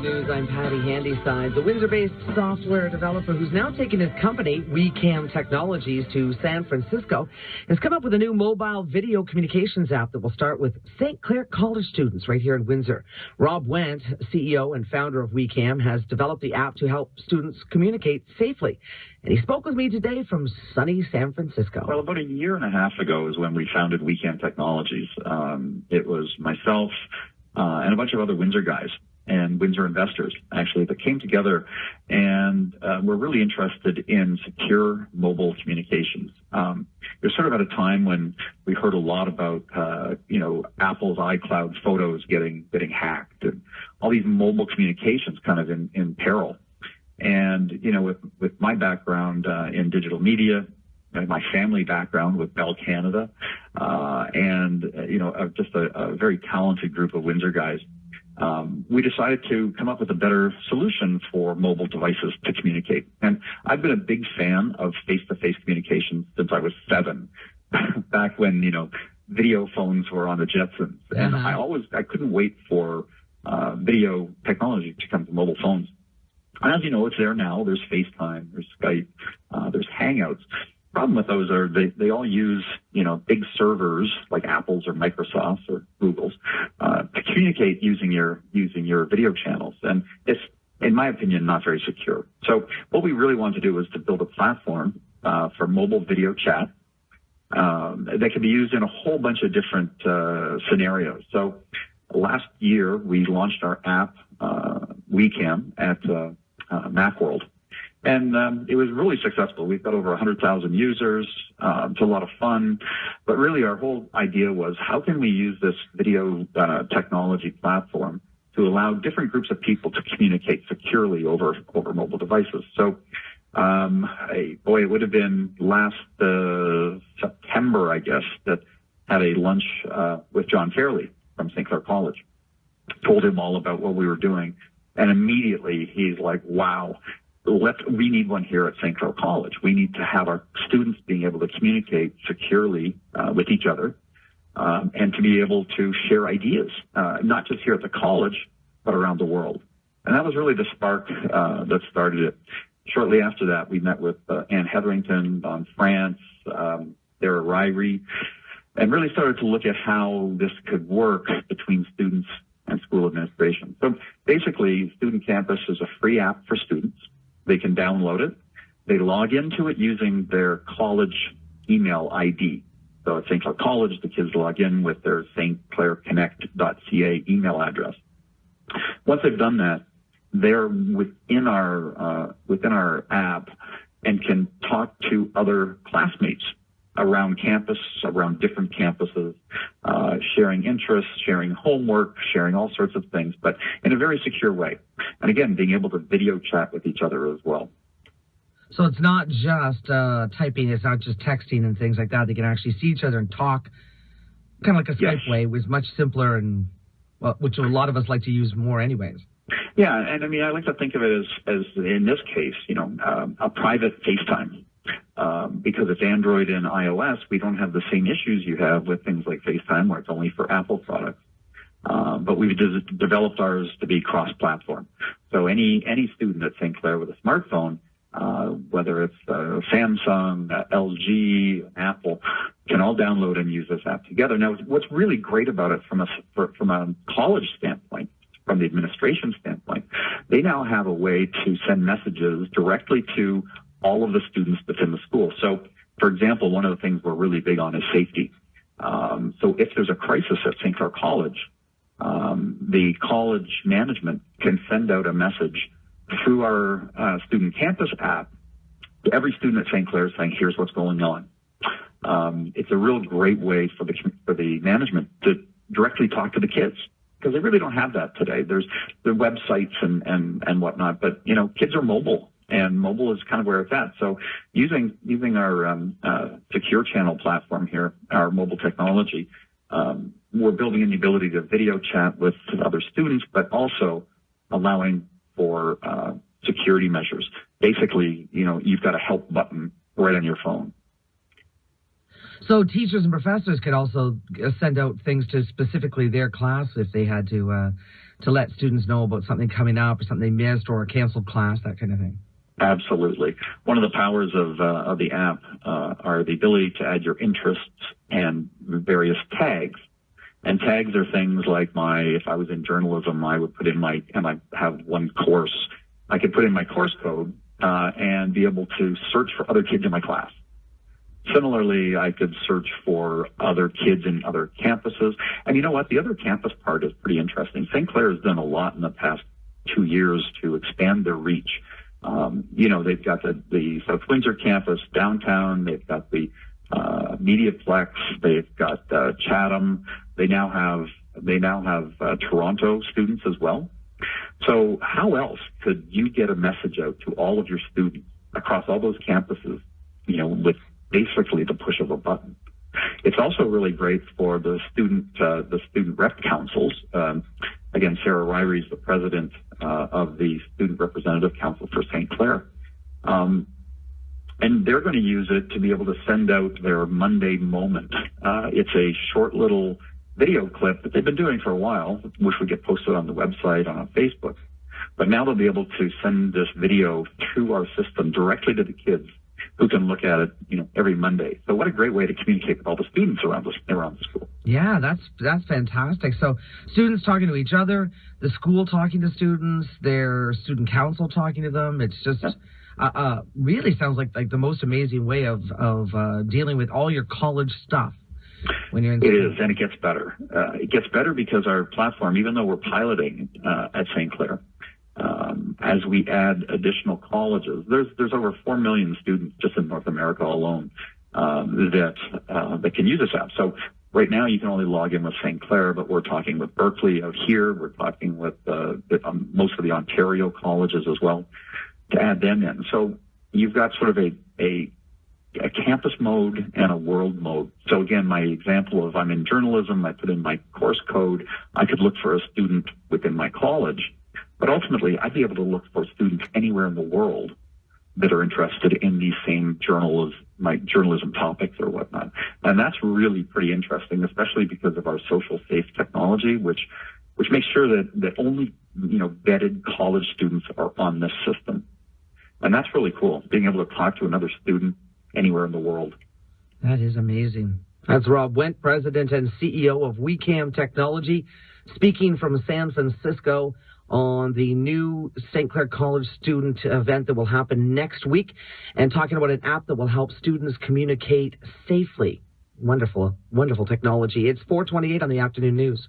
News. I'm Patty Handysides, a Windsor-based software developer who's now taken his company, WeCam Technologies, to San Francisco, has come up with a new mobile video communications app that will start with St Clair College students right here in Windsor. Rob Whent, CEO and founder of WeCam, has developed the app to help students communicate safely. And he spoke with me today from sunny San Francisco. Well, about a year and a half ago is when we founded WeCam Technologies. It was myself and a bunch of other Windsor guys and Windsor investors, actually, that came together and were really interested in secure mobile communications. It was sort of at a time when we heard a lot about, Apple's iCloud photos getting hacked and all these mobile communications kind of in peril. And, with my background in digital media, and my family background with Bell Canada, just a very talented group of Windsor guys, we decided to come up with a better solution for mobile devices to communicate. And I've been a big fan of face-to-face communication since I was 7, back when, video phones were on the Jetsons. And I couldn't wait for video technology to come to mobile phones. And as you know, it's there now. There's FaceTime, there's Skype, there's Hangouts. Problem with those are they all use, big servers like Apple's or Microsoft's or Google's to communicate using your video channels. And it's, in my opinion, not very secure. So what we really wanted to do was to build a platform for mobile video chat that can be used in a whole bunch of different scenarios. So last year, we launched our app, WeCam, at Macworld. And it was really successful. We've got over 100,000 users. It's a lot of fun. But really, our whole idea was, how can we use this video technology platform to allow different groups of people to communicate securely over mobile devices? So, it would have been last September, I guess, that had a lunch with John Fairley from St Clair College. Told him all about what we were doing. And immediately, he's like, wow. We need one here at St Clair College. We need to have our students being able to communicate securely with each other and to be able to share ideas, not just here at the college, but around the world. And that was really the spark that started it. Shortly after that, we met with Anne Hetherington, Don France, Sarah Ryrie, and really started to look at how this could work between students and school administration. So basically, StudentCampus is a free app for students. They can download it. They log into it using their college email ID. So at St. Clair College, the kids log in with their stclairconnect.ca email address. Once they've done that, they're within our app and can talk to other classmates around campus, around different campuses, sharing interests, sharing homework, sharing all sorts of things, but in a very secure way. And again, being able to video chat with each other as well. So it's not just typing, it's not just texting and things like that. They can actually see each other and talk, kind of like a Skype way. It was much simpler and, which a lot of us like to use more anyways. Yeah, and I mean, I like to think of it as in this case, a private FaceTime. Because it's Android and iOS, we don't have the same issues you have with things like FaceTime, where it's only for Apple products. But we've developed ours to be cross-platform. So any student at St. Clair with a smartphone, whether it's Samsung, LG, Apple, can all download and use this app together. Now, what's really great about it from a college standpoint, from the administration standpoint, they now have a way to send messages directly to all of the students within the school. So, for example, one of the things we're really big on is safety. So if there's a crisis at St. Clair College, the college management can send out a message through our StudentCampus app to every student at St. Clair saying, here's what's going on. It's a real great way for the management to directly talk to the kids, because they really don't have that today. There's the websites and whatnot, but, kids are mobile. And mobile is kind of where it's at. So using our secure channel platform here, our mobile technology, we're building in the ability to video chat with other students, but also allowing for security measures. Basically, you've got a help button right on your phone. So teachers and professors could also send out things to specifically their class if they had to to let students know about something coming up or something they missed or a canceled class, that kind of thing. Absolutely. One of the powers of the app are the ability to add your interests and various tags. And tags are things like if I was in journalism, I would put in I have one course. I could put in my course code and be able to search for other kids in my class. Similarly, I could search for other kids in other campuses. And you know what? The other campus part is pretty interesting. St. Clair has done a lot in the past 2 years to expand their reach. They've got the South Windsor campus downtown. They've got the Mediaplex. They've got Chatham. They now have Toronto students as well. So how else could you get a message out to all of your students across all those campuses, with basically the push of a button? It's also really great for the student rep councils. Again, Sarah Ryrie is the president of the Student Representative Council for St. Clair. And they're going to use it to be able to send out their Monday moment. It's a short little video clip that they've been doing for a while, which would get posted on the website, on Facebook. But now they'll be able to send this video through our system directly to the kids who can look at it, every Monday. So what a great way to communicate with all the students around the school. Yeah, that's fantastic. So students talking to each other, the school talking to students, their student council talking to them. It's just really sounds like the most amazing way of dealing with all your college stuff when you're in school. It is, and it gets better. It gets better because our platform, even though we're piloting at St. Clair, as we add additional colleges, there's over 4 million students just in North America alone that can use this app. So right now you can only log in with St. Clair, but we're talking with Berkeley out here. We're talking with most of the Ontario colleges as well to add them in. So you've got sort of a campus mode and a world mode. So again, my example of I'm in journalism, I put in my course code. I could look for a student within my college. But ultimately, I'd be able to look for students anywhere in the world that are interested in these same journalism topics or whatnot. And that's really pretty interesting, especially because of our social safe technology, which makes sure that only, vetted college students are on this system. And that's really cool, being able to talk to another student anywhere in the world. That is amazing. That's Rob Whent, President and CEO of WeCam Technology, speaking from San Francisco on the new St. Clair College student event that will happen next week, and talking about an app that will help students communicate safely. Wonderful, wonderful technology. It's 4:28 on the afternoon news.